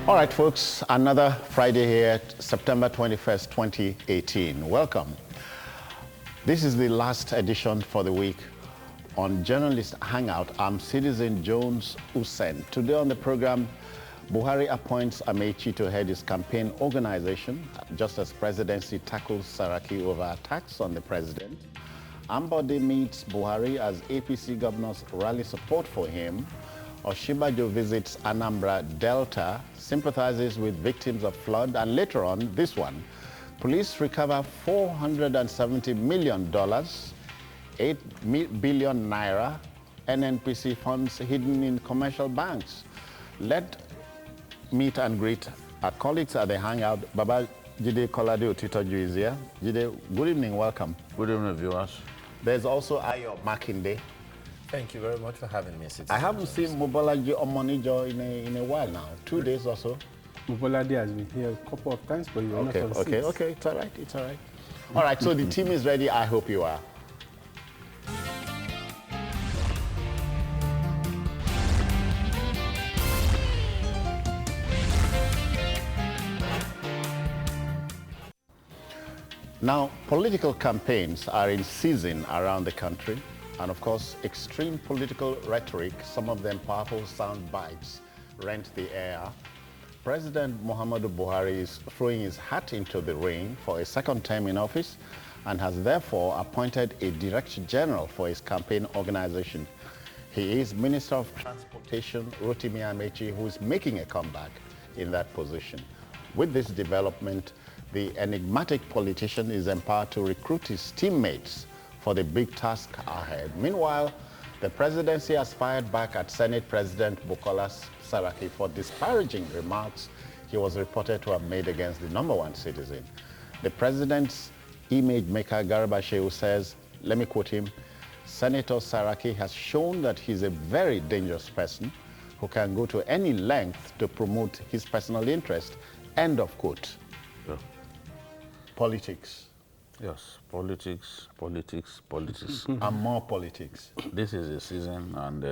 All right, folks, another Friday here, September 21st, 2018. Welcome. This is the last edition for the week on Journalist Hangout. I'm Citizen Jones Hussein. Today on the program, Buhari appoints Amaechi to head his campaign organization, just as presidency tackles Saraki over attacks on the president. Ambode meets Buhari as APC governors rally support for him. Oshibajo visits Anambra Delta, sympathizes with victims of flood, and later on, this one, police recover $470 million, 8 billion naira, NNPC funds hidden in commercial banks. Let meet and greet our colleagues at the Hangout. Baba Jide Kolade Otitoju is here. Jide, good evening, welcome. Good evening, viewers. There's also Ayo Makinde. Thank you very much for having me, Citizen. I haven't seen Mobolaji Omonijo in a while now, 2 days or so. Mobolaji has been here a couple of times, but you're not on Okay, it's all right, it's all right. All right, so the team is ready. I hope you are. Now, political campaigns are in season around the country. And of course, extreme political rhetoric, some of them powerful sound bites, rent the air. President Muhammadu Buhari is throwing his hat into the ring for a second term in office and has therefore appointed a director general for his campaign organization. He is Minister of Transportation, Rotimi Amaechi, who is making a comeback in that position. With this development, the enigmatic politician is empowered to recruit his teammates for the big task ahead. Meanwhile, the presidency has fired back at Senate President Bukola Saraki for disparaging remarks he was reported to have made against the #1 citizen. The president's image maker, Garba Shehu, says, let me quote him, Senator Saraki has shown that he's a very dangerous person who can go to any length to promote his personal interest, end of quote. Yeah. Politics. Yes, politics. And more politics. This is a season, and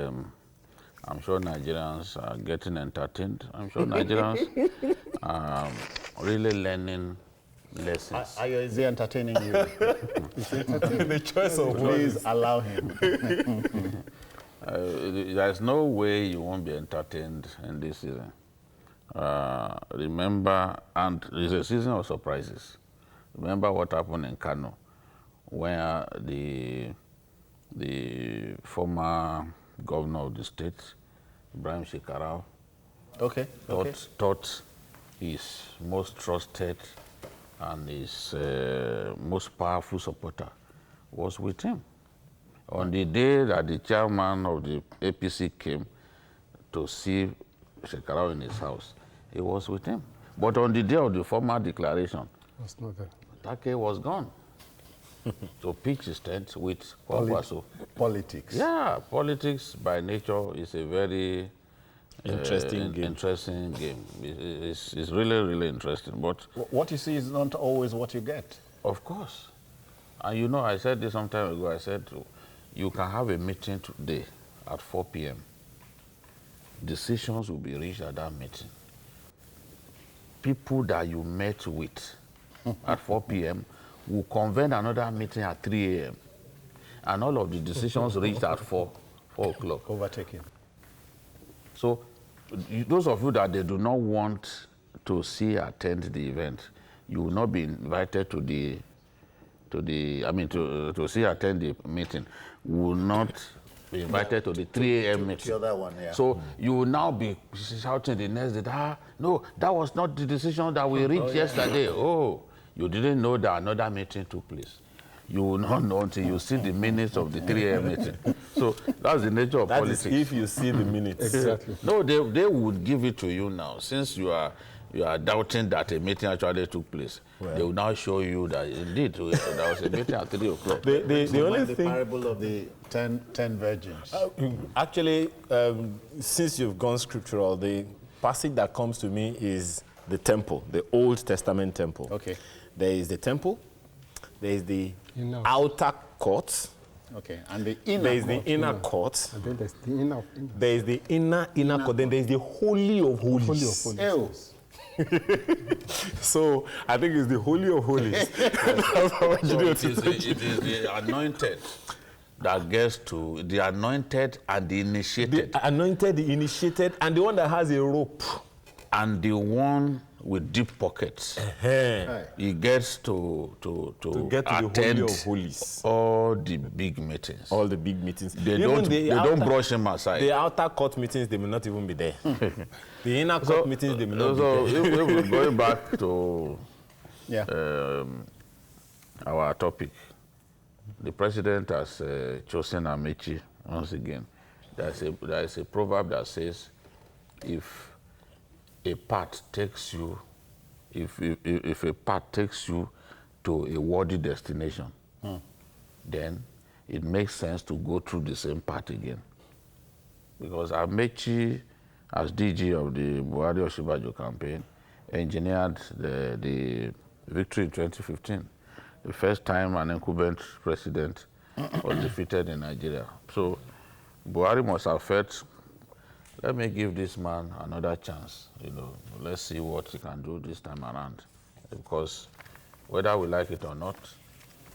I'm sure Nigerians are getting entertained. I'm sure Nigerians are really learning lessons. Ayo, is he entertaining you? The choice of Please allow him. There's no way you won't be entertained in this season. Remember, and it's a season of surprises. Remember what happened in Kano, where the former governor of the state, Ibrahim Shekarau, thought his most trusted and his most powerful supporter was with him. On the day that the chairman of the APC came to see Shekarau in his house, he was with him. But on the day of the formal declaration, That's not that. Take was gone. So pitch his tent with Politics. Yeah, politics by nature is a very interesting game. It's really, really interesting. But what you see is not always what you get. Of course. And you know, I said this some time ago, I said, you can have a meeting today at 4 p.m. Decisions will be reached at that meeting. People that you met with at 4 p.m. will convene another meeting at 3 a.m. And all of the decisions reached at 4 o'clock. Overtaken. So those of you that they do not want to attend the event, you will not be invited to attend the meeting. You will not be invited to the 3 a.m. meeting. The other one, yeah. So you will now be shouting the next day, no, that was not the decision that we reached yesterday. Oh, you didn't know that another meeting took place. You will not know until you see the minutes of the 3 a.m. meeting. So that's the nature of politics. That is if you see the minutes. Exactly. No, they would give it to you now. Since you are doubting that a meeting actually took place, they will now show you that indeed there was a meeting at 3 o'clock. The only thing... parable of the 10 virgins. Actually, since you've gone scriptural, the passage that comes to me is the temple, the Old Testament temple. Okay. There is the temple, there is the outer court, Okay, and the inner There is court. the inner court. And then there's the inner. There is the inner court. Then there is the holy of holies. Holy of holies. Ew. Yes. So I think it's the holy of holies. So it is the anointed that gets to the anointed and the initiated. The anointed, the initiated, and the one that has a rope. And the one with deep pockets. He gets to get to the attend holy of holies. all the big meetings. All the big meetings. They Even don't brush him aside. The outer court meetings, they may not even be there. The inner court meetings, they may not be there. If we're going back to our topic, the president has chosen Amaechi once again. There is a proverb that says, if a path takes you, if a path takes you to a worthy destination, then it makes sense to go through the same path again. Because Amaechi, as DG of the Buhari Oshibajo campaign, engineered the victory in 2015, the first time an incumbent president was defeated in Nigeria. So Buhari must have felt, let me give this man another chance. Let's see what he can do this time around. Because whether we like it or not,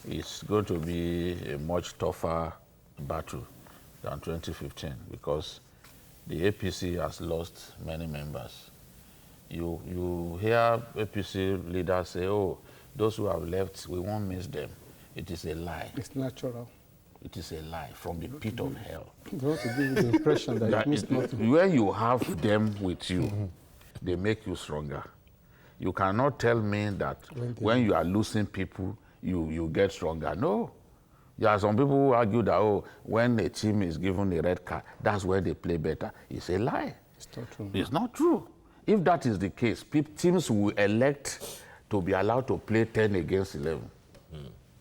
it's going to be a much tougher battle than 2015 because the APC has lost many members. You hear APC leaders say, oh, those who have left, we won't miss them. It is a lie. It's natural. It is a lie from the pit of hell. They want to give you the impression that it means nothing. When you have them with you, they make you stronger. You cannot tell me that when you are losing people, you get stronger. No. There are some people who argue that, oh, when a team is given a red card, that's where they play better. It's a lie. It's not true. It's not true. If that is the case, teams will elect to be allowed to play 10 against 11.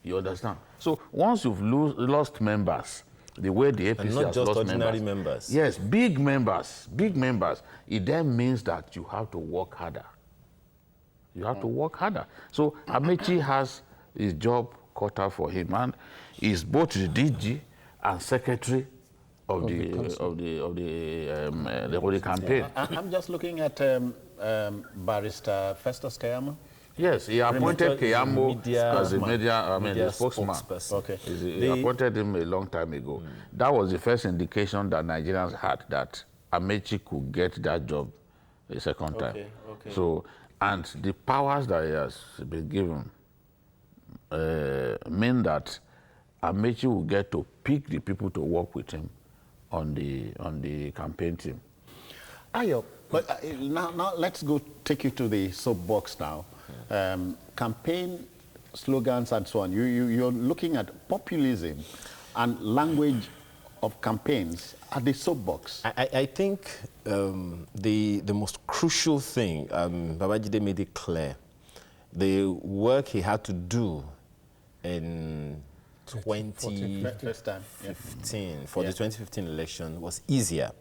You understand? So once you've lost members, the way the APC and not has just lost ordinary members. Yes, big members, it then means that you have to work harder. You have to work harder. So Amaechi has his job cut out for him, and he's both the DG and secretary of the campaign. I'm just looking at Barrister Festus Keyamo. Yes, he appointed Keyamo as the media spokesman. Okay. He appointed him a long time ago. That was the first indication that Nigerians had that Amaechi could get that job a second time. Okay. So, and the powers that he has been given mean that Amaechi will get to pick the people to work with him on the campaign team. Ayo, but now let's go take you to the soapbox now. Campaign slogans and so on. You're looking at populism and language of campaigns at the soapbox. I think the most crucial thing, Babajide made it clear, the work he had to do in 2015 for the 2015 election was easier.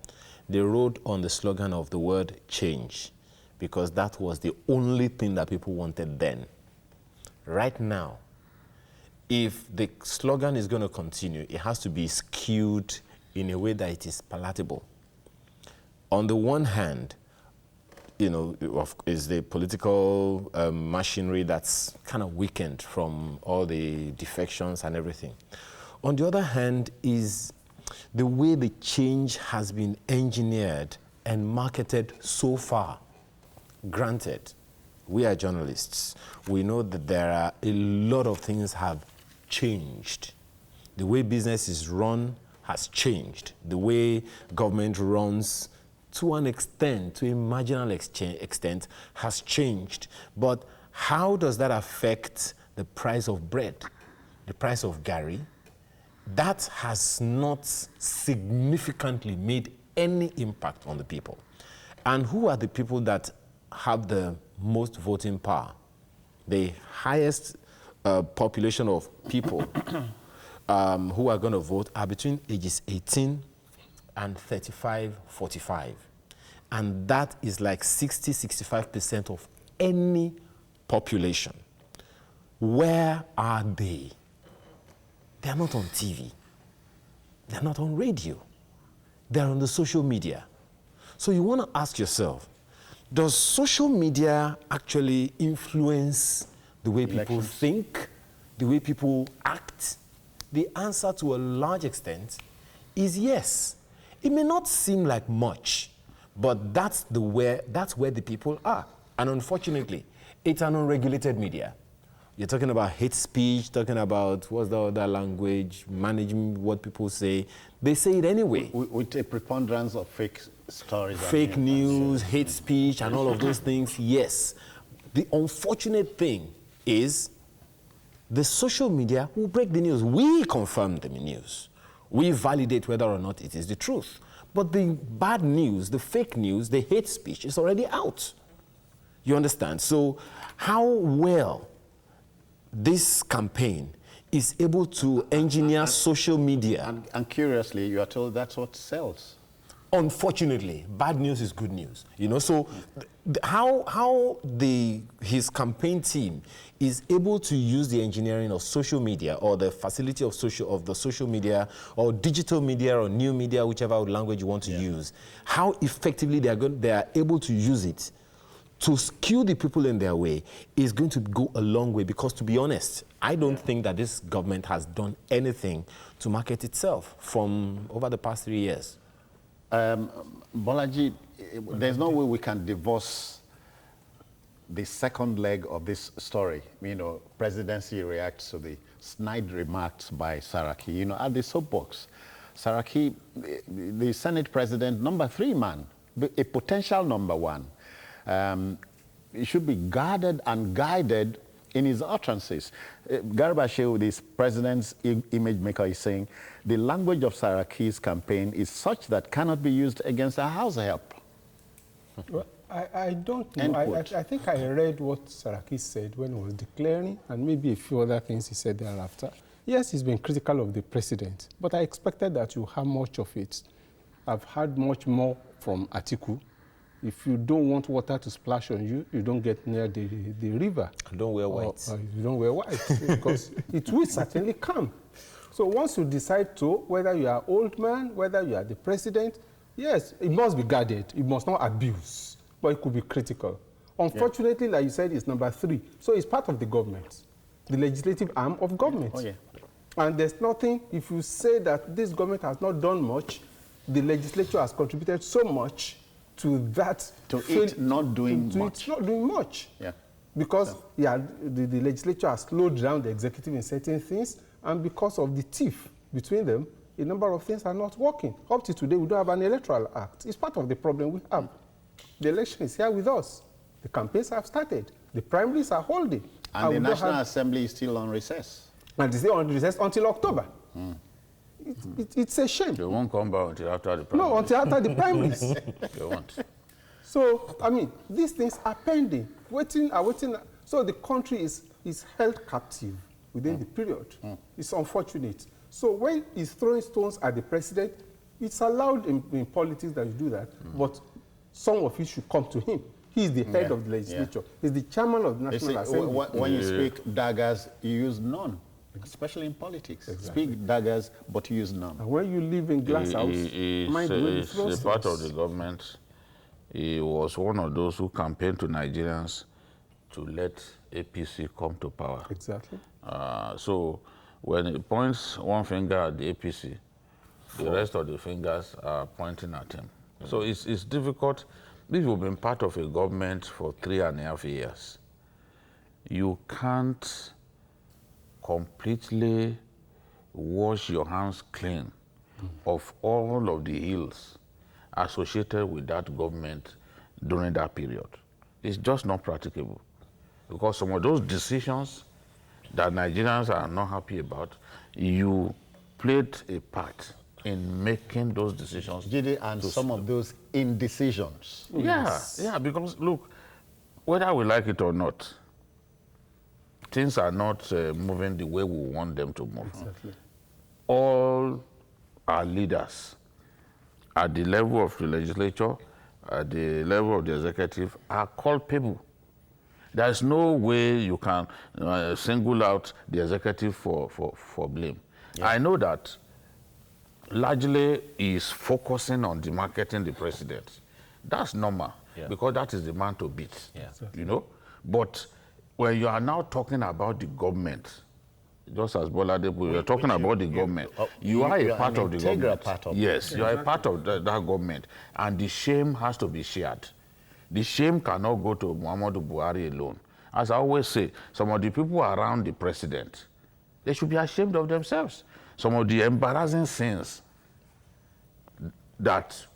They rode on the slogan of the word change, because that was the only thing that people wanted then. Right now, if the slogan is going to continue, it has to be skewed in a way that it is palatable. On the one hand, is the political machinery that's kind of weakened from all the defections and everything. On the other hand is the way the change has been engineered and marketed so far. Granted, we are journalists. We know that there are a lot of things have changed. The way business is run has changed. The way government runs, to an extent, to a marginal extent, has changed. But how does that affect the price of bread, the price of garri? That has not significantly made any impact on the people. And who are the people that have the most voting power? The highest population of people who are going to vote are between ages 18 and 35, 45. And that is like 60, 65% of any population. Where are they? They are not on TV. They're not on radio. They're on the social media. So you want to ask yourself, does social media actually influence the way people think, the way people act? The answer to a large extent is yes. It may not seem like much, but that's where the people are. And unfortunately, it's an unregulated media. You're talking about hate speech, talking about what's the other language, managing what people say. They say it anyway. With a preponderance of fake stories. Fake news, hate speech, and all of those things, yes. The unfortunate thing is the social media will break the news. We confirm the news. We validate whether or not it is the truth. But the bad news, the fake news, the hate speech is already out. You understand? So how well this campaign is able to engineer social media. And curiously, you are told that's what sells. Unfortunately, bad news is good news. You know, so how his campaign team is able to use the engineering of social media or the facility of the social media or digital media or new media, whichever language you want to use, how effectively they are able to use it to skew the people in their way is going to go a long way, because, to be honest, I don't think that this government has done anything to market itself from over the past 3 years. Bolaji, there's no way we can divorce the second leg of this story. You know, presidency reacts to the snide remarks by Saraki. You know, at the soapbox, Saraki, the Senate president, number 3 man, a potential number 1, he should be guarded and guided in his utterances. Garba Shehu, this president's image maker, is saying the language of Saraki's campaign is such that cannot be used against a house help. Well, I don't know. I think I read what Saraki said when he was declaring, and maybe a few other things he said thereafter. Yes, he's been critical of the president, but I expected that you have much of it. I've heard much more from Atiku. If you don't want water to splash on you, you don't get near the river. Don't wear white. You don't wear white, because it will certainly come. So once you decide to, whether you are old man, whether you are the president, yes, it must be guarded. It must not abuse, but it could be critical. Unfortunately, like you said, it's number 3. So it's part of the government, the legislative arm of government. Oh, yeah. And there's nothing, if you say that this government has not done much, the legislature has contributed so much to that. To it not doing much. It's not doing much. Yeah. Because the legislature has slowed down the executive in certain things, and because of the tiff between them, a number of things are not working. Up to today, we don't have an electoral act. It's part of the problem we have. The election is here with us. The campaigns have started. The primaries are holding. And the National Assembly is still on recess. And it's still on recess until October. It's a shame. They won't come back until after the primaries. No, until after the primaries. They won't. So, I mean, these things are pending, waiting. So the country is held captive within the period. It's unfortunate. So when he's throwing stones at the president, it's allowed in politics that you do that, but some of it should come to him. He's the head of the legislature. He's the chairman of the National Assembly. When you speak daggers, you use none, especially in politics. Exactly. Speak daggers, but you use none. And when you live in glass house, mind the way you throw He's a part of stones. the government. He was one of those who campaigned to Nigerians to let APC come to power. Exactly. So when he points one finger at the APC, the rest of the fingers are pointing at him. So it's difficult. If you've been part of a government for 3.5 years, you can't completely wash your hands clean of all of the ills associated with that government during that period. It's just not practicable, because some of those decisions that Nigerians are not happy about, you played a part in making those decisions. And some of those indecisions. Yeah, because look, whether we like it or not, things are not moving the way we want them to move. Exactly. All our leaders at the level of the legislature, at the level of the executive, are culpable. There's no way you can single out the executive for blame. Yeah. I know that largely is focusing on demarcating the president. That's normal, because that is the man to beat, you know. But when you are now talking about the government, just as Bola Depo, you're talking about the government. You are a part of the government. Yes, you are a part of that government. And the shame has to be shared. The shame cannot go to Muhammadu Buhari alone. As I always say, some of the people around the president, they should be ashamed of themselves. Some of the embarrassing sins that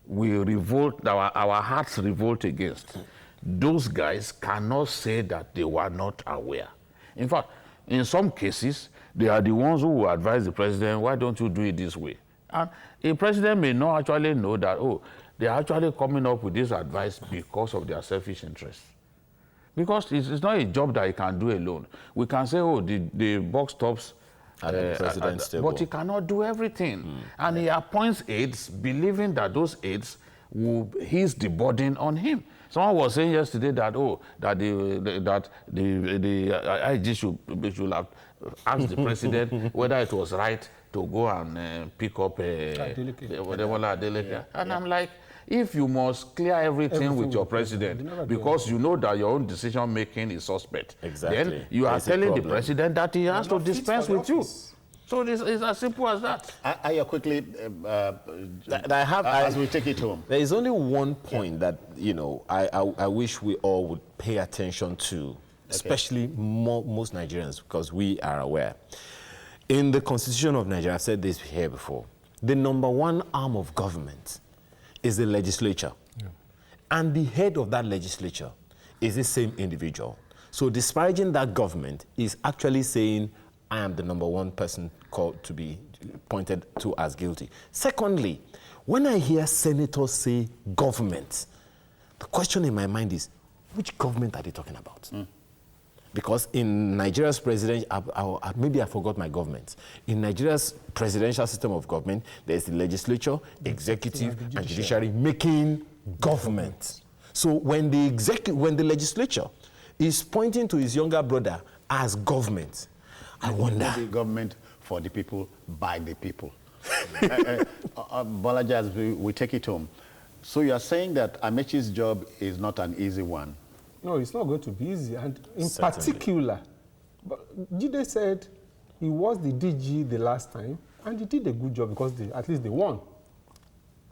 we revolt, our hearts revolt against, those guys cannot say that they were not aware. In fact, in some cases, they are the ones who will advise the president, why don't you do it this way? And a president may not actually know that, oh, they are actually coming up with this advice because of their selfish interests. Because it's not a job that he can do alone. We can say, oh, the buck stops at the president's table. But he cannot do everything. And he appoints aides, believing that those aides will ease the burden on him. Someone was saying yesterday that, oh, that the IG should have asked the president whether it was right to go and pick up Adeleke. And I'm like, if you must clear everything with your president because you know that your own decision-making is suspect, then you are telling the president that he has to dispense with you. So it's as simple as that. I quickly, as we take it home. There is only one point that, you know, I wish we all would pay attention to, especially most Nigerians, because we are aware. In the Constitution of Nigeria, I've said this here before, the #1 arm of government is the legislature. And the head of that legislature is the same individual. So disparaging that government is actually saying, I am the #1 person called to be pointed to as guilty. Secondly, when I hear senators say government, the question in my mind is, which government are they talking about? Because in Nigeria's president, maybe I forgot my government. In Nigeria's presidential system of government, there's the legislature, executive, and judiciary making government. So when the legislature is pointing to his younger brother as government, I wonder. The government for the people, by the people. Bolaji, as we take it home. So you are saying that Amaechi's job is not an easy one? No, it's not going to be easy. And in particular, Jide said he was the DG the last time, and he did a good job because at least they won.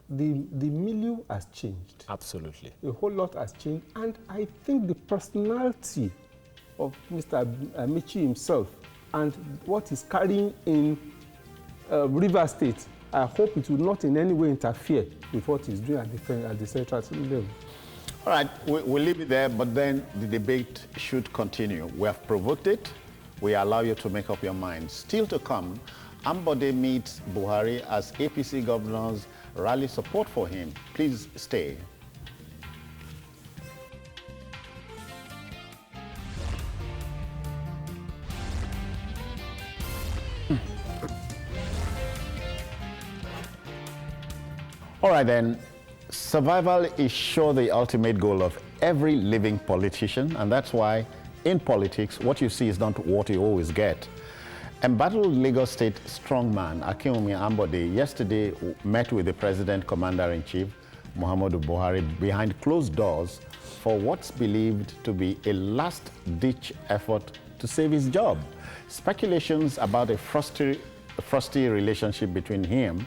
The milieu has changed. Absolutely. A whole lot has changed. And I think the personality of Mr. Amaechi himself and what he's carrying in River State, I hope it will not in any way interfere with what he's doing at the central level. All right, we'll leave it there, but then the debate should continue. We have provoked it. We allow you to make up your mind. Still to come, Ambode meets Buhari as APC governors rally support for him. Please stay. All right, then. Survival is sure the ultimate goal of every living politician, and that's why in politics, what you see is not what you always get. Embattled Lagos State strongman Akinwumi Ambode yesterday met with the President Commander-in-Chief, Muhammadu Buhari, behind closed doors for what's believed to be a last-ditch effort to save his job. Speculations about a frosty relationship between him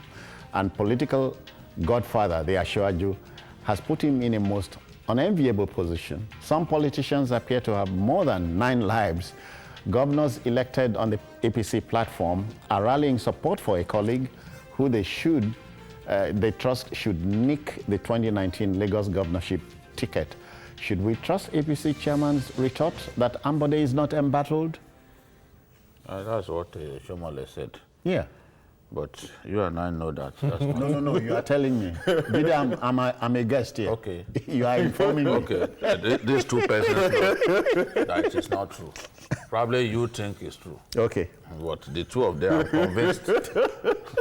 and political godfather, the Ashwaju, has put him in a most unenviable position. Some politicians appear to have more than 9 lives. Governors elected on the APC platform are rallying support for a colleague who they trust should nick the 2019 Lagos governorship ticket. Should we trust APC chairman's retort that Ambode is not embattled? That's what Shomole said. Yeah. But you and I know that. That's no, you are telling me. I'm a guest here. Okay. You are informing me. Okay. These two persons know that it is not true. Probably you think it's true. Okay. But the two of them are convinced.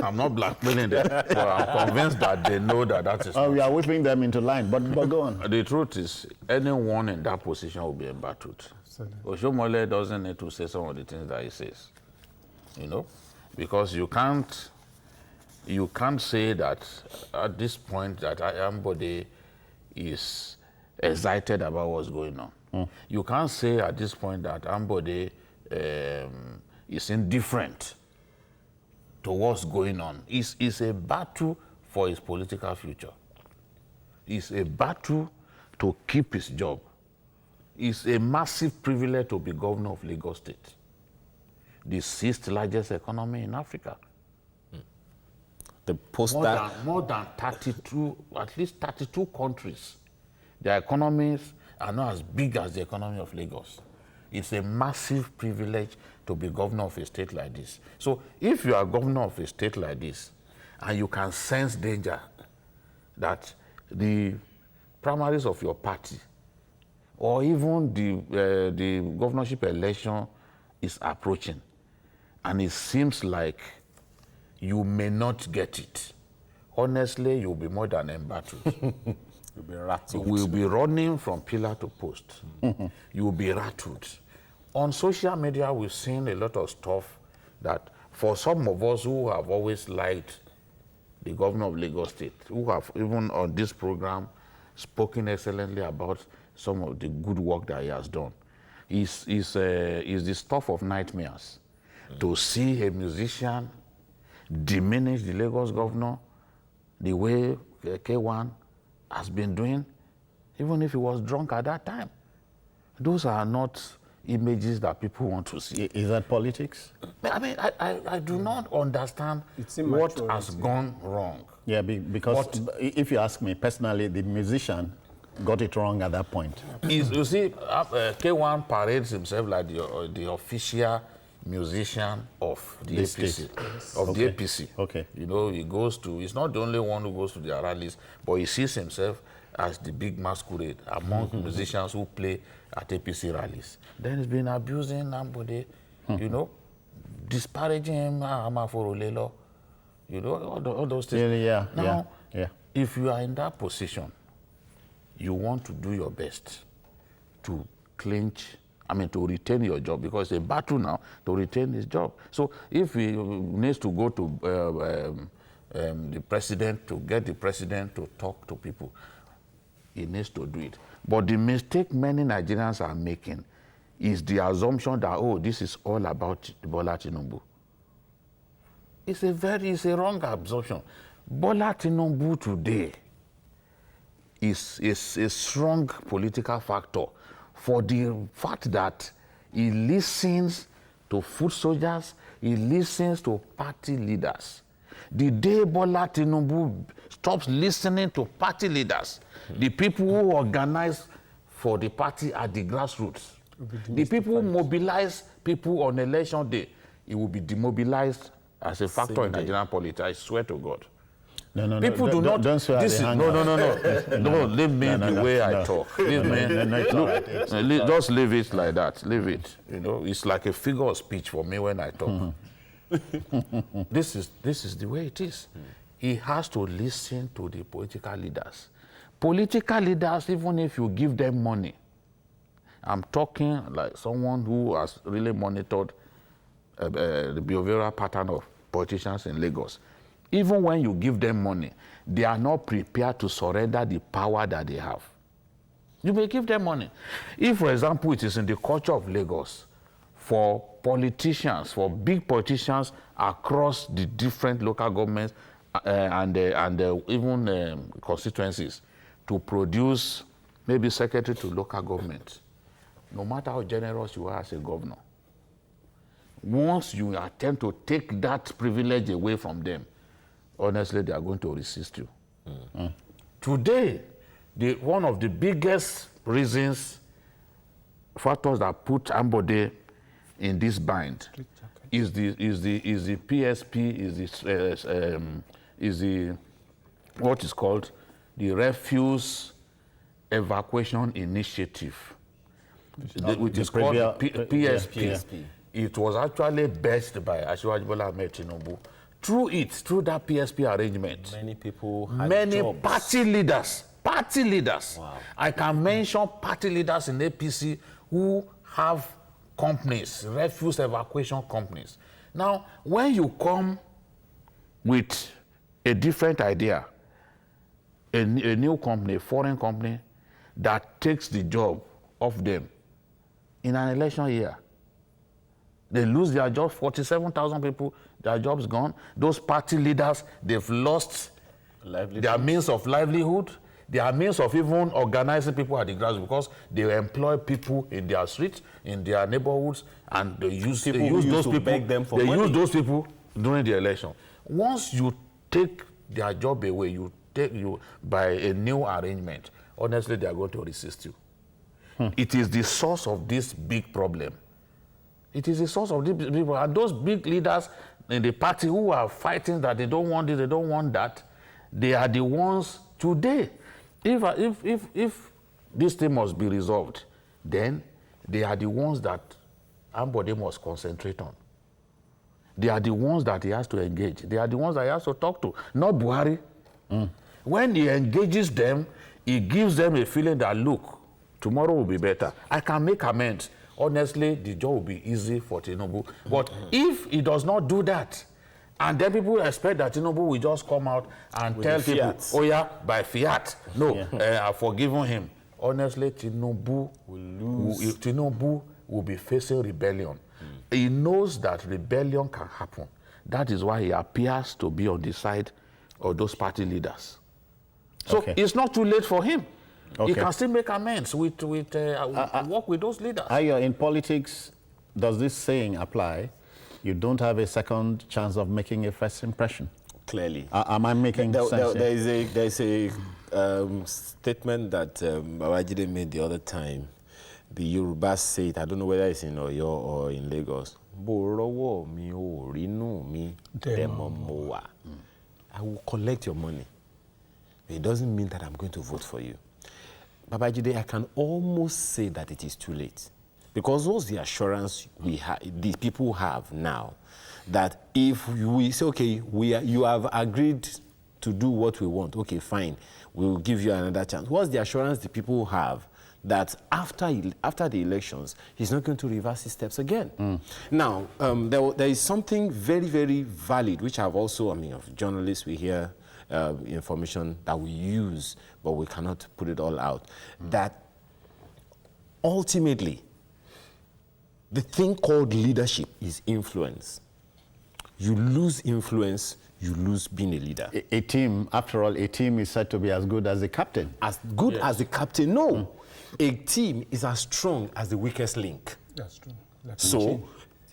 I'm not blackmailing them, but I'm convinced that they know that that is not we are whipping them into line, but go on. The truth is, anyone in that position will be embattled. Oshomole doesn't need to say some of the things that he says. You know? Because you can't you can't say that at this point that Ambode is excited about what's going on. You can't say at this point that Ambode is indifferent to what's going on. It's a battle for his political future. It's a battle to keep his job. It's a massive privilege to be governor of Lagos State, the 6th largest economy in Africa. The poster... More than 32, at least 32 countries, their economies are not as big as the economy of Lagos. It's a massive privilege to be governor of a state like this. So if you are governor of a state like this, and you can sense danger that the primaries of your party or even the governorship election is approaching, and it seems like you may not get it, honestly, you'll be more than embattled. You'll be rattled. You will be running from pillar to post. You will be rattled. On social media, we've seen a lot of stuff that for some of us who have always liked the governor of Lagos State, who have even on this program spoken excellently about some of the good work that he has done, is the stuff of nightmares. To see a musician diminish the Lagos governor the way K1 has been doing, even if he was drunk at that time. Those are not images that people want to see. Is that politics? I mean, I do not understand what has gone wrong. Yeah, because if you ask me personally, the musician got it wrong at that point. You see, K1 parades himself like the official musician of the APC. The APC. Okay. You know, he goes to, he's not the only one who goes to their rallies, but he sees himself as the big masquerade among musicians who play at APC rallies. Then he's been abusing Ambode, you know, disparaging him, you know, all those things. Now, if you are in that position, you want to do your best to clinch, to retain your job, because it's a battle now to retain his job. So if he needs to go to the president, to get the president to talk to people, he needs to do it. But the mistake many Nigerians are making is the assumption that, oh, this is all about Bola Tinubu. It's a wrong assumption. Bola Tinubu today is a strong political factor for the fact that he listens to foot soldiers, he listens to party leaders. The day Bola Tinubu stops listening to party leaders, the people who organize for the party at the grassroots, the people who mobilize people on election day, it will be demobilized as a factor in Nigerian politics. I swear to God. No, people do not. Don't swear. No, leave me the way I talk. Leave me. Just leave it like that. Leave it. You know, it's like a figure of speech for me when I talk. This is the way it is. He has to listen to the political leaders. Political leaders, even if you give them money, I'm talking like someone who has really monitored the behavioral pattern of politicians in Lagos. Even when you give them money, they are not prepared to surrender the power that they have. You may give them money. If, for example, it is in the culture of Lagos, for politicians, for big politicians across the different local governments and even constituencies, to produce maybe secretary to local government, no matter how generous you are as a governor, once you attempt to take that privilege away from them, honestly, they are going to resist you. Today, one of the biggest factors that put Ambode in this bind is the PSP, is the what is called the Refuse Evacuation Initiative, which is called PSP. It was actually based by Asiwaju Bola Ahmed Tinubu. Through that PSP arrangement, many people had jobs. Party leaders. Wow. I can mention party leaders in APC who have companies, refuse evacuation companies. Now, when you come with a different idea, a new company, a foreign company, that takes the job off them in an election year. They lose their jobs, 47,000 people, their jobs gone. Those party leaders, they've lost their means of livelihood, their means of even organizing people at the grassroots, because they employ people in their streets, in their neighborhoods, and they use those people. Beg them for money. Use those people during the election. Once you take their job away, you by a new arrangement, honestly, they are going to resist you. It is the source of this big problem. It is the source of this big problem. And those big leaders in the party who are fighting that they don't want this, they don't want that, they are the ones today. If this thing must be resolved, then they are the ones that Ambode must concentrate on. They are the ones that he has to engage. They are the ones that he has to talk to, not Buhari. When he engages them, he gives them a feeling that, look, tomorrow will be better. I can make amends. Honestly, the job will be easy for Tinubu. But if he does not do that, and then people expect that Tinubu will just come out and tell people, oh yeah, by fiat, no, I've forgiven him. Honestly, Tinubu will lose. Tinubu will be facing rebellion. He knows that rebellion can happen. That is why he appears to be on the side of those party leaders. So it's not too late for him. He can still make amends with work with those leaders. In politics, does this saying apply? You don't have a second chance of making a first impression. Clearly. Am I making sense? There is a statement that Babajide made the other time. The Yorubas say it, I don't know whether it's in Oyo or in Lagos. I will collect your money. It doesn't mean that I'm going to vote for you. Babajide, I can almost say that it is too late. Because what's the assurance the people have now, that if we say, okay, you have agreed to do what we want, okay, fine, we'll give you another chance. What's the assurance the people have that after the elections, he's not going to reverse his steps again? Now, there is something very, very valid, which I've also, of journalists, we hear information that we use, but we cannot put it all out, that ultimately, the thing called leadership is influence. You lose influence, you lose being a leader. A team, after all, a team is said to be as good as the captain. As good as the captain? No. A team is as strong as the weakest link. That's true.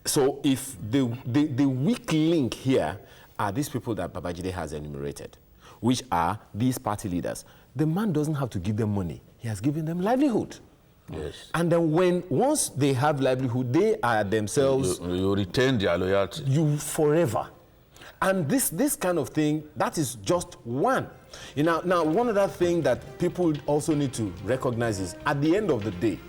So if the weak link here are these people that Babajide has enumerated, which are these party leaders, the man doesn't have to give them money. He has given them livelihood. Yes. And then once they have livelihood, they are themselves... You retain their loyalty. You forever. And this kind of thing, that is just one. Now, one other thing that people also need to recognize is, at the end of the day,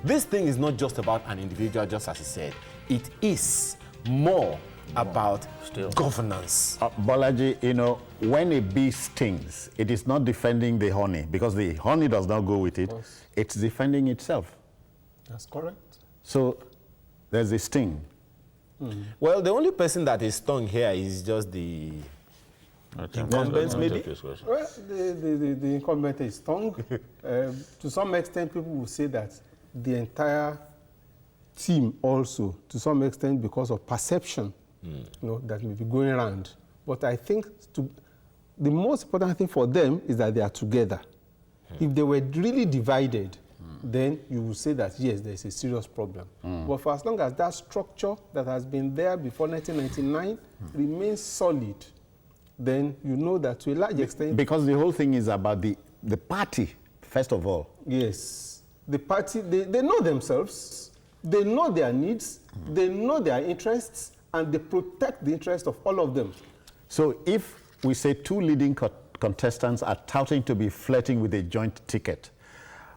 this thing is not just about an individual, just as he said. It is more about governance. Bolaji, when a bee stings, it is not defending the honey, because the honey does not go with it. It's defending itself. That's correct. So there's a sting. Well, the only person that is stung here is just the incumbents, maybe? Well, the incumbent is stung. To some extent, people will say that the entire team also, to some extent, because of perception, that may be going around. But I think the most important thing for them is that they are together. If they were really divided, then you will say that, yes, there's a serious problem. But for as long as that structure that has been there before 1999 remains solid, then you know that to a large extent... Because the whole thing is about the party, first of all. Yes. The party, they know themselves, they know their needs, they know their interests, and they protect the interests of all of them. So if we say two leading contestants are touting to be flirting with a joint ticket,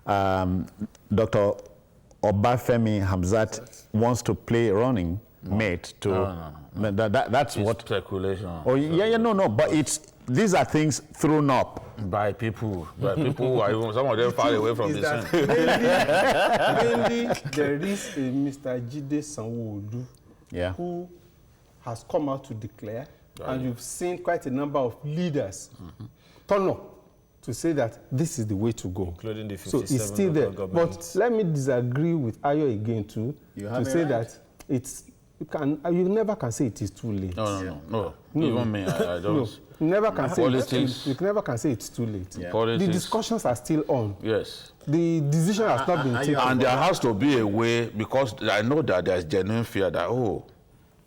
Dr. Obafemi Hamzat wants to play running mate to... No. That's it's what... speculation. Oh, no, but these are things thrown up. By people who are even, some of them far away from the scene. Mainly, there is a Mr. Jide Sanwo-Olu who has come out to declare And you've seen quite a number of leaders turn up to say that this is the way to go. Including the so 57 it's still there. governments. But let me disagree with Ayo again too, to say that you never can say it is too late. No. Even me, I don't. No, you never can say politics. you never can say it's too late. Yeah. Politics. The discussions are still on. Yes. The decision has not been taken. And there has to be a way, because I know that there's genuine fear that,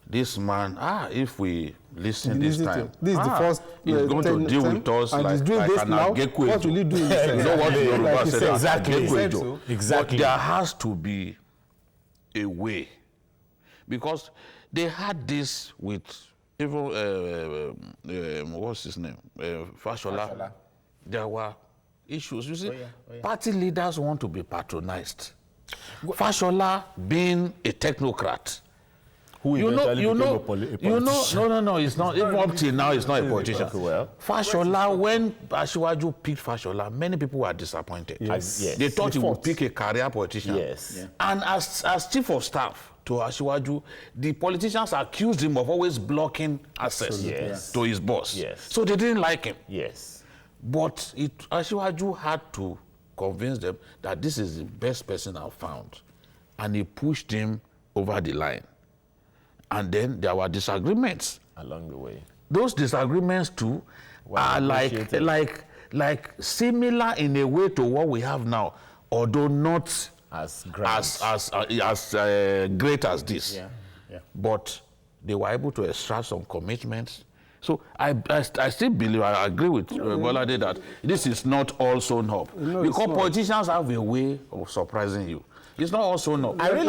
this man, if we listen this time, this is the first he's going to deal with us and like he's doing this an now. Agekwejo. What will he do? You know what the Yoruba said? Exactly. But there has to be a way, because they had this with even what's his name, Fashola. There were issues. You see, party leaders want to be patronized. Fashola being a technocrat. Who eventually became a politician. No, it's not. Even up till now, it's not a politician. Fashola, when Asiwaju picked Fashola, many people were disappointed. Yes. They thought he would pick a career politician. Yes. Yeah. And as chief of staff to Asiwaju, the politicians accused him of always blocking access to his boss. Yes. So they didn't like him. Yes. But Asiwaju had to convince them that this is the best person I've found. And he pushed him over the line. And then there were disagreements along the way. Those disagreements too are like similar in a way to what we have now, although not as great as this. Yeah. But they were able to extract some commitments. So I still believe, I agree with Bolade that this is not all sewn up. No, because politicians have a way of surprising you. It's not also no. I really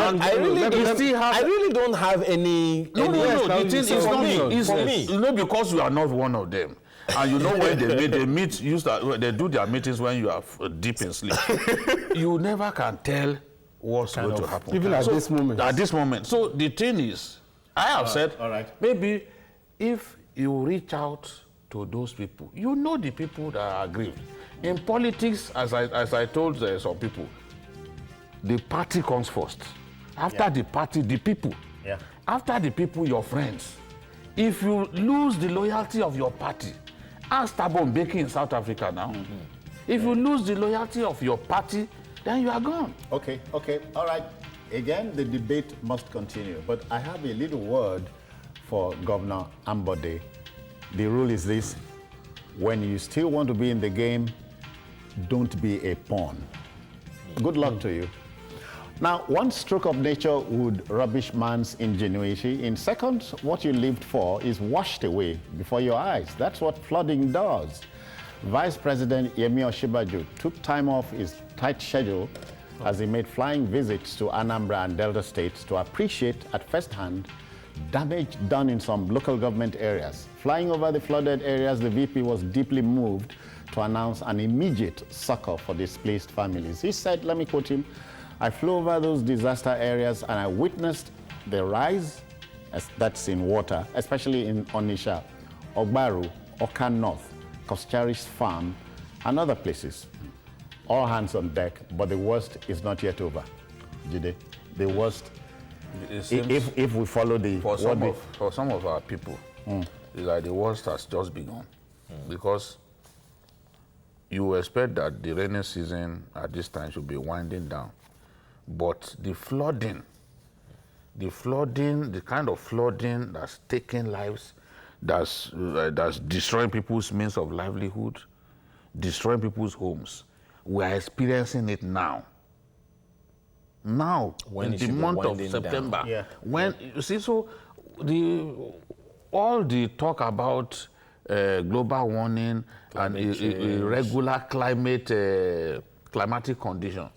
don't have any. The thing is not me. For me. You know, because you are not one of them. And you know when they meet, they do their meetings when you are deep in sleep. You never can tell what's going to happen. Even at this moment. At this moment. So the thing is, I have said, maybe if you reach out to those people, you know the people that are aggrieved. In politics, as I told some people, the party comes first. After the party, the people. After the people, your friends. If you lose the loyalty of your party, ask Thabo Mbeki in South Africa now. If you lose the loyalty of your party, then you are gone. Okay, all right. Again, the debate must continue, but I have a little word for Governor Ambode. The rule is this: when you still want to be in the game, don't be a pawn. Good luck to you. Now, one stroke of nature would rubbish man's ingenuity. In seconds, what you lived for is washed away before your eyes. That's what flooding does. Vice President Yemi Osinbajo took time off his tight schedule as he made flying visits to Anambra and Delta states to appreciate at first hand damage done in some local government areas. Flying over the flooded areas, the VP was deeply moved to announce an immediate succor for displaced families. He said, let me quote him, "I flew over those disaster areas and I witnessed the rise, that's in water, especially in Onitsha, Ogbaru, Oka North, Koschari's farm, and other places. All hands on deck, but the worst is not yet over." Jide, the worst, if we follow the... For some of our people, it's like the worst has just begun. Because you expect that the rainy season at this time should be winding down. But the flooding, the kind of flooding that's taking lives, that's destroying people's means of livelihood, destroying people's homes, we are experiencing it now. Now, in the month of September, when you see, so all the talk about global warming and irregular climatic condition.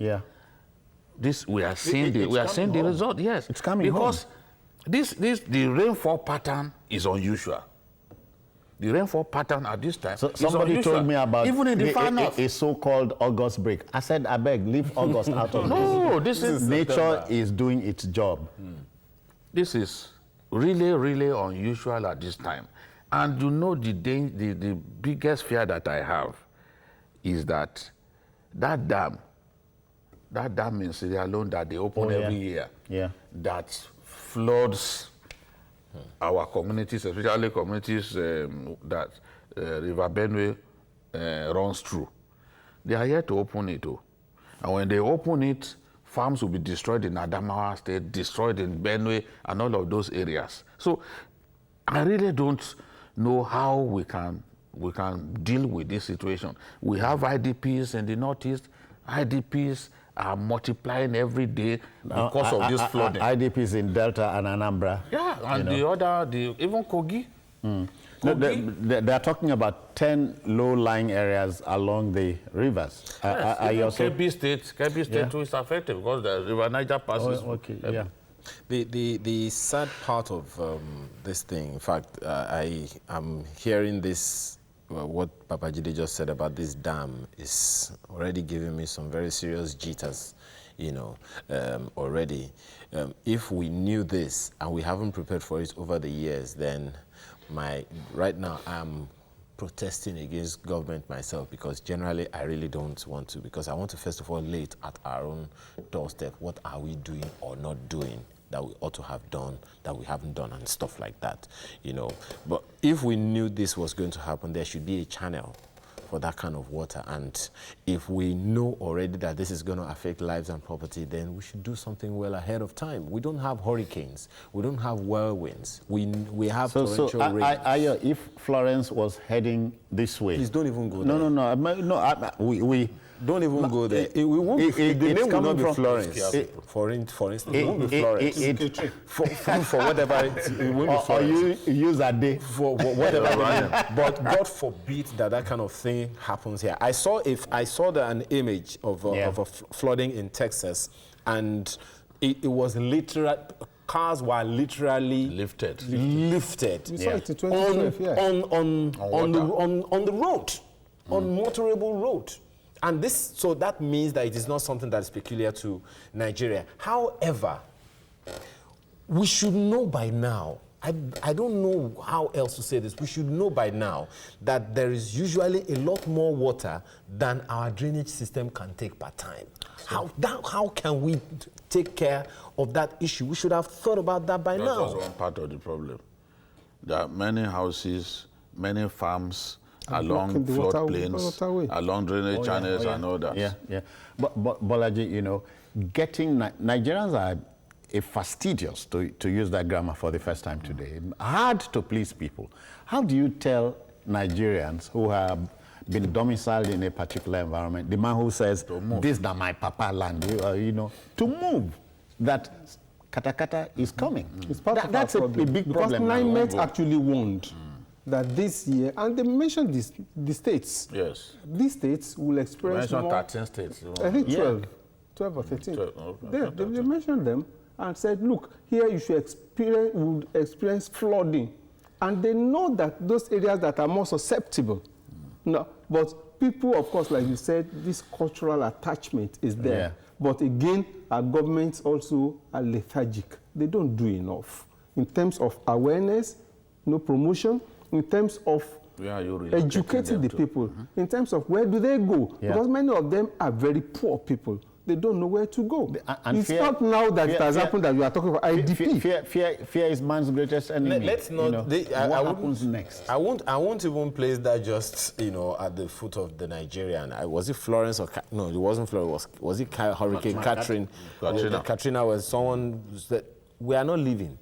This we are seeing the result. Yes, it's coming because the rainfall pattern is unusual. The rainfall pattern at this time. So somebody told me about even in the far north, a so-called August break. I said, I beg, leave August out of this. No, this is nature is doing its job. This is really, really unusual at this time. And you know the biggest fear that I have is that dam in Sierra Leone that they open every year, that floods our communities, especially communities that River Benue runs through. They are here to open it. And when they open it, farms will be destroyed in Adamawa State, destroyed in Benue, and all of those areas. So I really don't know how we can deal with this situation. We have IDPs in the Northeast. IDPs are multiplying every day because of this flooding. IDPs in Delta and Anambra. Yeah, and even Kogi. No, they are talking about 10 low-lying areas along the rivers. Yes, Kebbi State too is affected because the River Niger passes. Oh, okay, yeah. The sad part of this thing, in fact, I am hearing this, what Babajide just said about this dam is already giving me some very serious jitters, already. If we knew this and we haven't prepared for it over the years, then right now I'm protesting against government myself, because generally I really don't want to, because I want to first of all lay it at our own doorstep. What are we doing or not doing that we ought to have done that we haven't done, and stuff like that, But if we knew this was going to happen, there should be a channel for that kind of water. And if we know already that this is going to affect lives and property, then we should do something well ahead of time. We don't have hurricanes. We don't have whirlwinds. We have torrential rain. If Florence was heading this way... Please don't even go there. No. We don't even go there. The name will not be Florence. For instance, it won't be Florence. For whatever it won't be Florence. Or you use a day. For whatever. But God forbid that kind of thing happens here. I saw an image of a flooding in Texas, and it was literally, cars were literally lifted. We saw it in 2012, on the road, on motorable road. And so that means that it is not something that is peculiar to Nigeria. However, we should know by now, I don't know how else to say this, we should know by now that there is usually a lot more water than our drainage system can take per time. How can we take care of that issue? We should have thought about that by now. That's one part of the problem. There are many houses, many farms, along floodplains, along drainage channels and all that. Yeah. But Bolaji, getting Nigerians are fastidious, to use that grammar for the first time today. Hard to please people. How do you tell Nigerians who have been domiciled in a particular environment, the man who says, this is my papa land, to move, that katakata is coming? It's part of that's a big problem. Because NIMET actually warned that this year, and they mentioned the states. Yes. These states will experience more. more. 13 states. I think 12 or 13. They mentioned them and said, look, here you should experience flooding. And they know that those areas that are more susceptible. No, but people, of course, like you said, this cultural attachment is there. Yeah. But again, our governments also are lethargic. They don't do enough in terms of awareness, promotion, in terms of educating the people, in terms of where do they go? Yeah. Because many of them are very poor people. They don't know where to go. And it's not now that it has happened that you are talking about IDP. Fear is man's greatest enemy. Let's not. What happens next? I won't even place that just at the foot of the Nigerian. Was it Florence or no? It wasn't Florence. Was it Hurricane Katrina? Katrina was someone that we are not leaving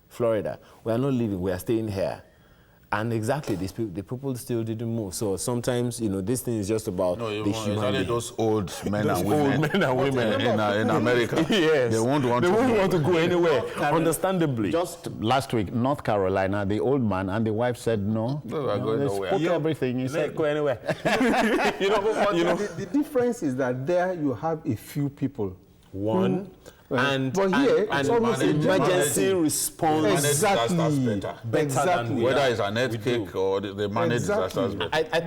Florida. We are not leaving. We are staying here. And exactly, the people still didn't move. So sometimes, this thing is just about the human being. Those old men and women in America. Yes. They won't want to go anywhere, understandably. Just last week, North Carolina, the old man and the wife said no. They are going nowhere. Spoke everything. He said, go anywhere. The difference is that there you have a few people. But here, it's almost emergency response. Exactly. Better than whether it's an earthquake or they manage disasters better. I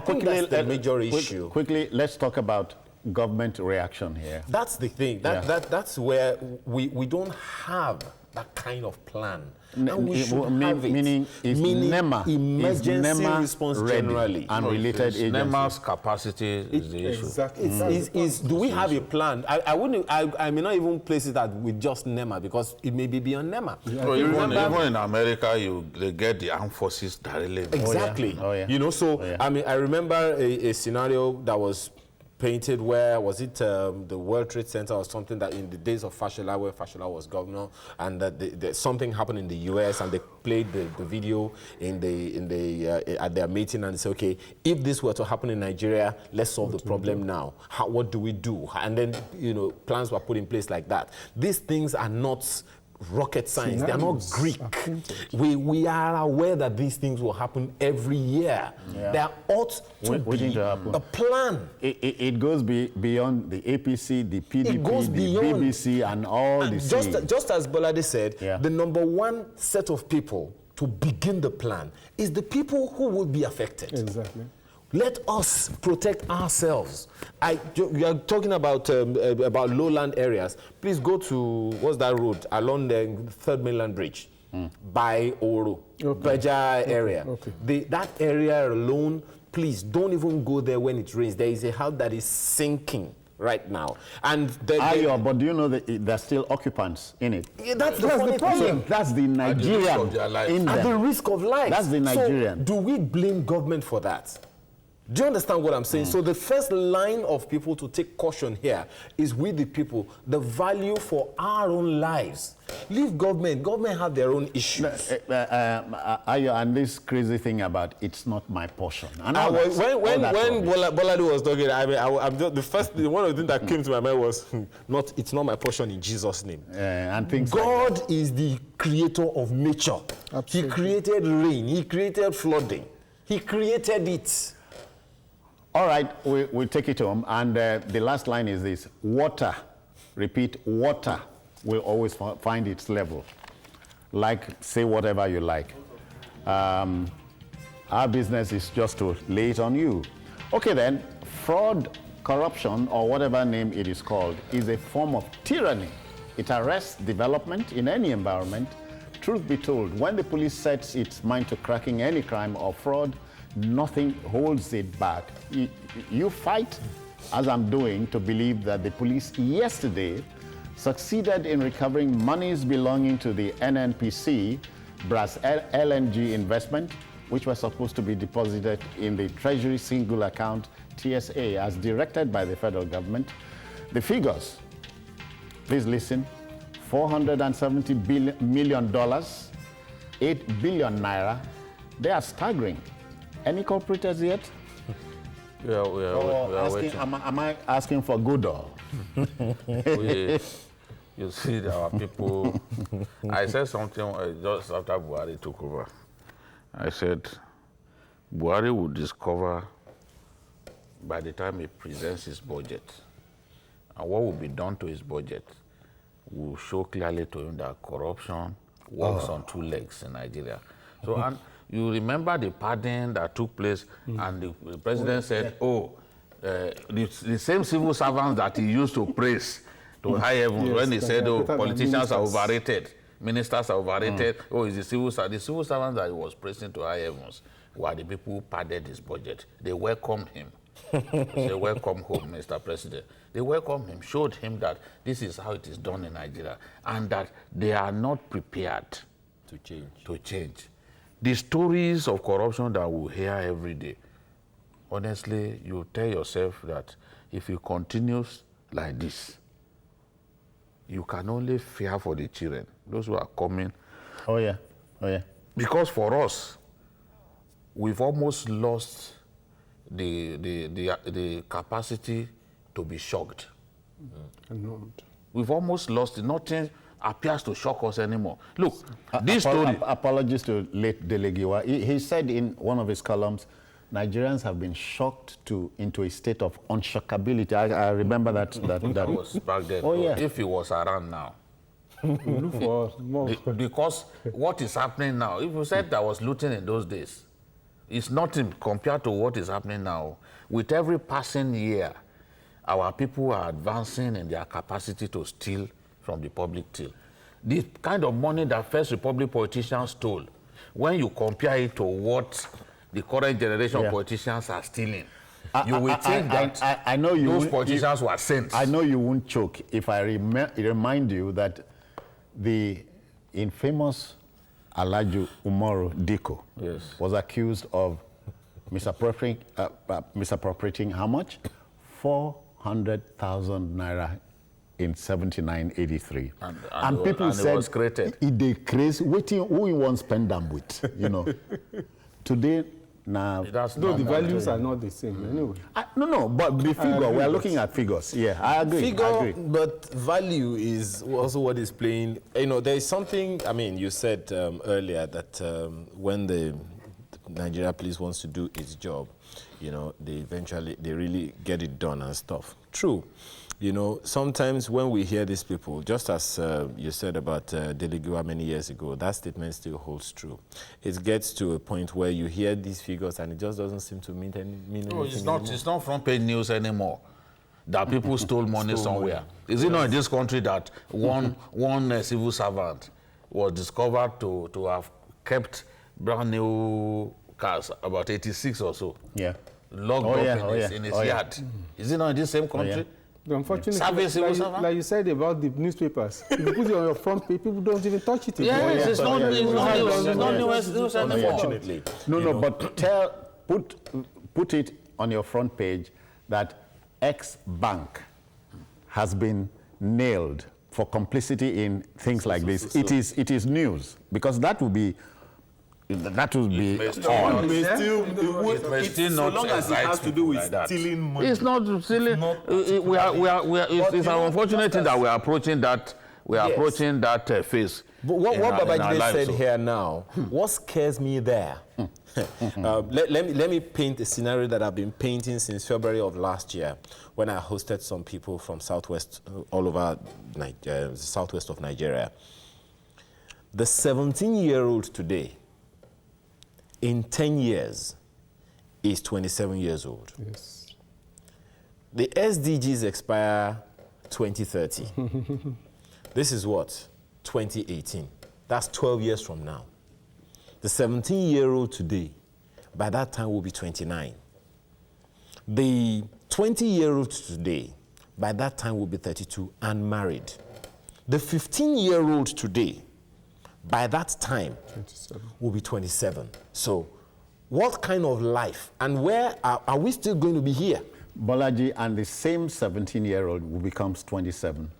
think that's the major issue. Quickly, let's talk about government reaction here? That's the thing. That's where we don't have that kind of plan. And we should have it. Meaning NEMA, emergency response generally. And related agencies. NEMA's capacity is the issue. Exactly. Do we have a plan? I may not even place it with just NEMA because it may be beyond NEMA. Yeah. So even in America, they get the armed forces directly. Exactly. Oh, yeah. You know, so I mean, I remember a scenario that was painted where, was it the World Trade Center or something, that in the days of Fashola, where Fashola was governor, and that something happened in the US, and they played the video at their meeting, and they said, okay, if this were to happen in Nigeria, let's solve the problem now. What do we do? And then, you know, plans were put in place like that. These things are not rocket science. They are not Greek. We are aware that these things will happen every year. Yeah. There ought to be a plan. It goes beyond the APC, the PDP, the BBC, and all the just as Bolade said, the number one set of people to begin the plan is the people who will be affected. Exactly. Let us protect ourselves. You are talking about lowland areas. Please go to, what's that road? Along the Third Mainland Bridge by Oro, Beja area. That area alone, please don't even go there when it rains. There is a house that is sinking right now. And but do you know that there's still occupants in it? Yeah, that's the problem. That's the Nigerian. At the risk of life. That's the Nigerian. So do we blame government for that? Do you understand what I'm saying? So the first line of people to take caution here is with the people, the value for our own lives. Leave government. Government have their own issues. And this crazy thing about it's not my portion. And when Bolade was talking, I'm just, one of the things that came to my mind was, it's not my portion in Jesus' name. And things God like is the creator of nature. Absolutely. He created rain. He created flooding. He created it. All right, we'll take it home. And the last line is this: water, repeat, water will always find its level. Like, say whatever you like. Our business is just to lay it on you. Okay then, fraud, corruption, or whatever name it is called, is a form of tyranny. It arrests development in any environment. Truth be told, when the police sets its mind to cracking any crime or fraud, nothing holds it back. You fight, as I'm doing, to believe that the police yesterday succeeded in recovering monies belonging to the NNPC, brass LNG investment, which was supposed to be deposited in the Treasury Single Account, TSA, as directed by the federal government. The figures, please listen: $470 million, 8 billion naira. They are staggering. Any culprits yet? We are waiting. Am I asking for good or? You see, our people. I said something just after Buhari took over. I said, Buhari will discover by the time he presents his budget, and what will be done to his budget will show clearly to him that corruption walks on two legs in Nigeria. So, and you remember the pardon that took place, and the president said, the same civil servants that he used to praise to high heavens when he said, politicians are overrated, ministers are overrated, it's the civil servants that he was praising to high heavens were the people who pardoned his budget. They welcomed him. They welcome home, Mr. President. They welcomed him, showed him that this is how it is done in Nigeria, and that they are not prepared to change. The stories of corruption that we hear every day, honestly, you tell yourself that if you continue like this, you can only fear for the children, those who are coming. Oh yeah. Because for us, we've almost lost the capacity to be shocked. We've almost lost it. Nothing appears to shock us anymore. Look, this story... Apologies to late Delegiwa. He said in one of his columns, Nigerians have been shocked into a state of unshockability. I remember that was back then. If he was around now. Because what is happening now, if you said there was looting in those days, it's nothing compared to what is happening now. With every passing year, our people are advancing in their capacity to steal from the public till. The kind of money that First Republic politicians stole, when you compare it to what the current generation of politicians are stealing, you will think that I know those politicians were saints. I know you won't choke if I remind you that the infamous Alhaji Umaru Dikko was accused of misappropriating how much? 400,000 naira in 79-83. And people said, it was created. They crazy, waiting who you want to spend them with, you know. Today, now, the values are not the same anyway. No, but the figure, we are looking at figures. Yeah, I agree. But value is also what is playing. You know, there is something, I mean, you said earlier that when the Nigeria police wants to do its job, you know, they really get it done and stuff. True. You know, sometimes when we hear these people, just as you said about Delegua many years ago, that statement still holds true. It gets to a point where you hear these figures and it just doesn't seem to mean anything anymore. It's not front page news anymore that people stole money somewhere. Is it not in this country that one civil servant was discovered to have kept brand new cars, about 86 or so, locked up in his yard? Is it not in this same country? Unfortunately, like you said about the newspapers, if you put it on your front page, people don't even touch it. Yes, it's not news anymore. Unfortunately. No, but put it on your front page that X bank has been nailed for complicity in things like this. It is news, because that will be So long as it has to do with stealing money. It's not stealing. It's an unfortunate thing that we are approaching that. We are approaching that phase. But what Babajide said here now, what scares me there? Let me paint a scenario that I've been painting since February of last year, when I hosted some people from southwest, all over southwest of Nigeria. The 17-year-old today, in 10 years, is 27 years old. Yes. The SDGs expire 2030. This is what? 2018. That's 12 years from now. The 17-year-old today, by that time, will be 29. The 20-year-old today, by that time, will be 32 and married. The 15-year-old today, by that time, 27. will be 27. So, what kind of life and where are we still going to be here? Bolaji, and the same 17-year-old who becomes 27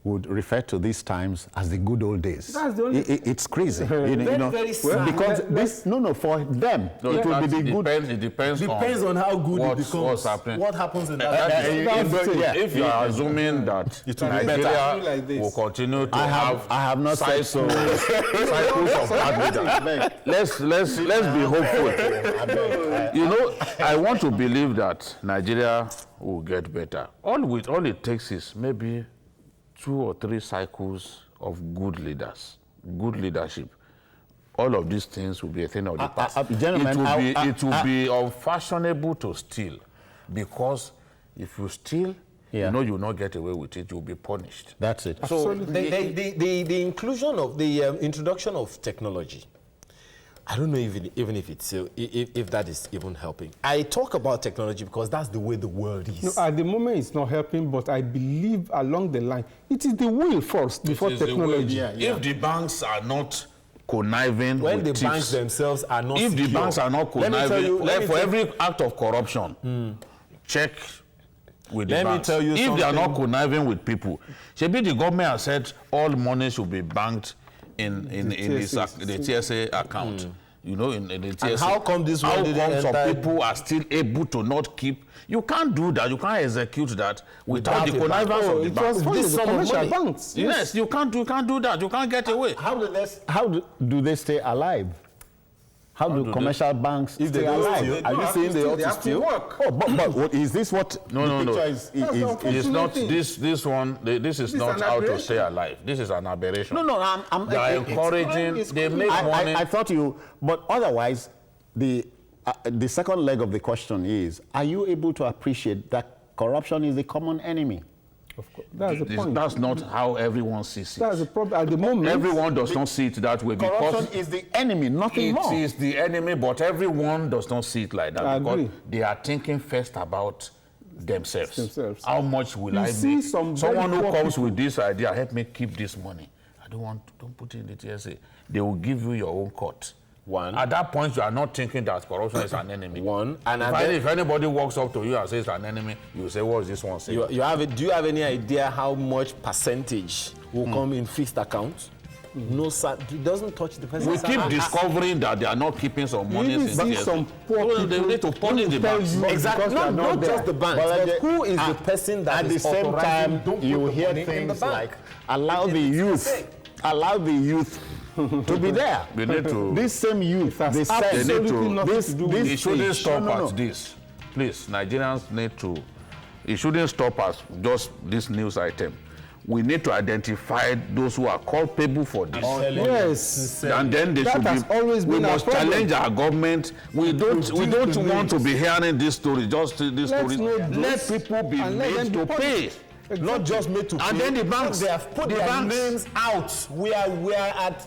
would refer to these times as the good old days. That's the only... It's crazy. Very sad. Because this, for them, it will be the good... It depends on how good it becomes. What's happening. What happens in that? If you are assuming that Nigeria will continue to have not said so. cycles of bad weather, let's be hopeful. You know, I want to believe that Nigeria will get better. All it takes is maybe 2 or 3 cycles of good leaders, good leadership. All of these things will be a thing of the past. It will be unfashionable to steal, because if you steal, you know you will not get away with it. You will be punished. That's it. So the inclusion of the introduction of technology, I don't know even if that is even helping. I talk about technology because that's the way the world is. No, at the moment it's not helping, but I believe along the line, it is the will first before technology. If the banks are not conniving when with the banks themselves are not if secure. the banks are not conniving, for every act of corruption, check with the banks. Let me tell you if they are not conniving with people, maybe the government has said all money should be banked in the TSA account. You know, in the TSA. And how come this one didn't enter? Some people are still able to not keep? You can't do that. You can't execute that without the connivance of the bank. This commercial banks. Yes, you can't do that. You can't get away. How do they stay alive? How do commercial banks stay alive? Are you saying they ought to steal? Oh, but is this what no. It's not this one. This is not how to stay alive. This is an aberration. No, they are encouraging. They make money. I thought you, but otherwise, the second leg of the question is: are you able to appreciate that corruption is the common enemy. Of course. That's the point. That's not how everyone sees it. That's the problem. At the moment, everyone does not see it that way Corruption because is the enemy, nothing more. it is the enemy, but everyone does not see it like that I because agree. they are thinking first about themselves. How much will You I see make? some Someone very who poor comes people. with this idea, help me keep this money. Don't put it in the TSA. They will give you your own cut. One. At that point, you are not thinking that corruption is an enemy. One. And If anybody walks up to you and says an enemy, you say, what is this one saying? do you have any idea how much percentage will come in fixed accounts? No, sir. It doesn't touch the person. We keep discovering that they are not keeping some you money. even see some poor people. They need to punish the banks. Exactly. Because they are Not there. just the banks, but who is the person that at the is same authorizing, time, don't put you the hear money in the things bank? like, allow the youth to be there. We need to. This same youth, they said, absolutely nothing to do with It shouldn't stage. stop No. at this. Please, Nigerians need to. It shouldn't stop at just this news item. We need to identify those who are culpable for this. Yes. And then they That should has be. always We been our must problem. challenge our government. We don't want to be hearing this story. Just this Let's story. know Let those people be and let them made be to pay. punished. Not just made to And pay, then the banks, they have put the their banks. names out. We are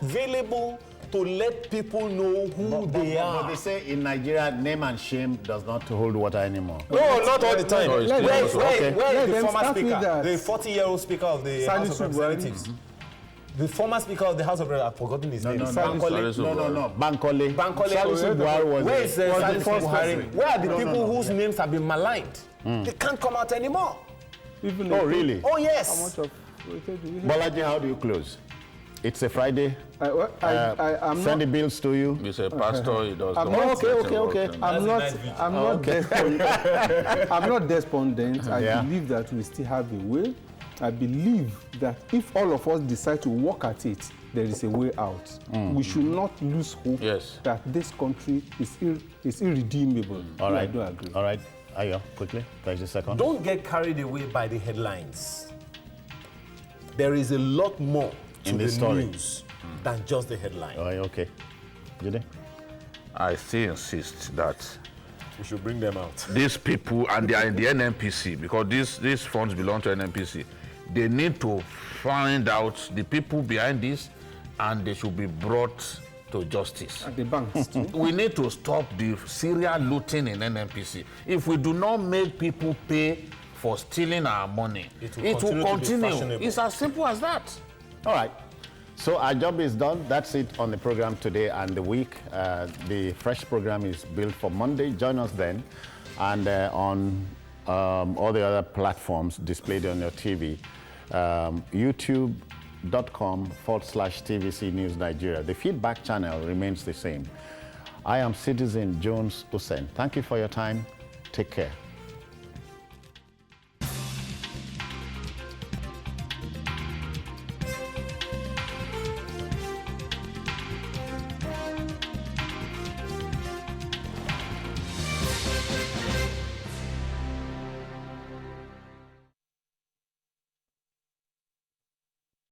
available to let people know who they are. But they say in Nigeria, name and shame does not hold water anymore. No, not all the time. No, it's Where clear. is Okay. Let the them former start with speaker, that. the 40-year-old speaker of the House of Salisu Buhari. Representatives? The former speaker of the House of Representatives, I've forgotten his name. Salisu No. Bankole. Bankole. Salisu Buhari was Where is Salisu first Buhari? person. Where are the people whose names have been maligned? They can't come out anymore. Even Oh, really? Oh, How yes. much of do we have? Bolaji, how do you close? It's a Friday. I'm Send not. the bills to you. He's a pastor. He does I'm not. not okay. I'm not despondent. I Yeah. believe that we still have a way. I believe that if all of us decide to work at it, there is a way out. We should not lose hope Yes. that this country is irredeemable. All right. I do agree. All right. Ayo, quickly. 30 seconds. Don't get carried away by the headlines. There is a lot more to In the this story. news than just the headline. Oh, okay. Jide? I still insist that We should bring them out. these people, and they are in the NNPC, because these funds belong to NNPC, they need to find out the people behind this, and they should be brought to justice. At the banks too. We need to stop the serial looting in NNPC. If we do not make people pay for stealing our money, it will continue. It's as simple as that. All right. So our job is done. That's it on the program today and the week. The Fresh program is built for Monday. Join us then. And on all the other platforms displayed on your TV, youtube.com/TVC News Nigeria. The feedback channel remains the same. I am Citizen Jones Usain. Thank you for your time. Take care.